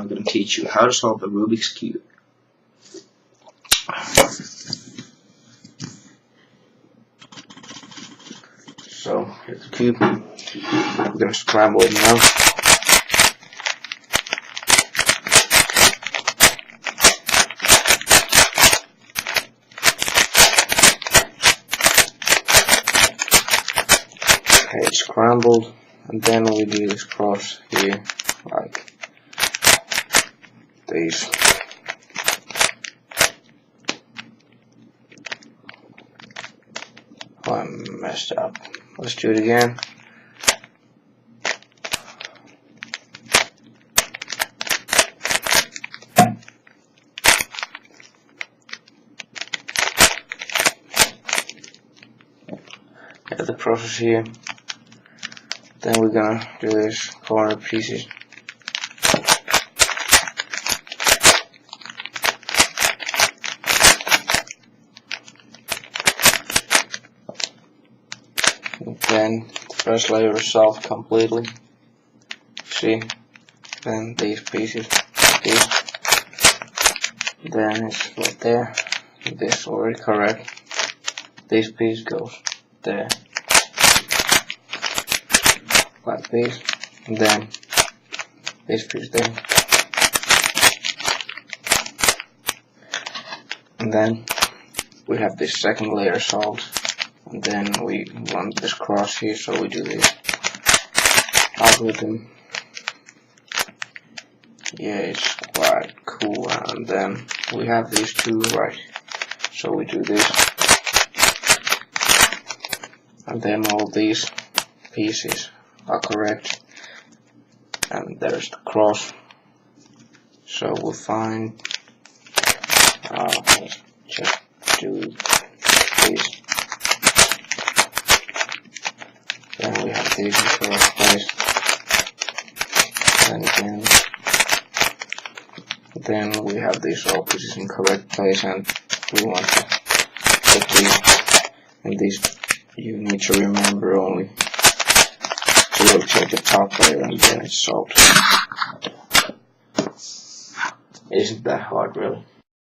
I'm going to teach you how to solve the Rubik's Cube. So here's the cube. We're going to scramble it now. Okay, it's scrambled, and then we do this cross here, like this. Oh, I messed up. Let's do it again. Get the process here. Then we're gonna do this corner pieces. And then the first layer is solved completely. See? Then these pieces, these. Then it's right there. This already correct. This piece goes there. Like this, and then this piece there, and then we have this second layer solved, and then we want this cross here, so we do this algorithm. Yeah, it's quite cool. And then we have these two right, so we do this, and then all these pieces are correct, and there's the cross. So we'll find just do this. Then we have these in the correct place, and again then we have these all pieces in correct place, and we want to put these, and these you need to remember only rotate the top layer, and then it's solved. Isn't that hard, really?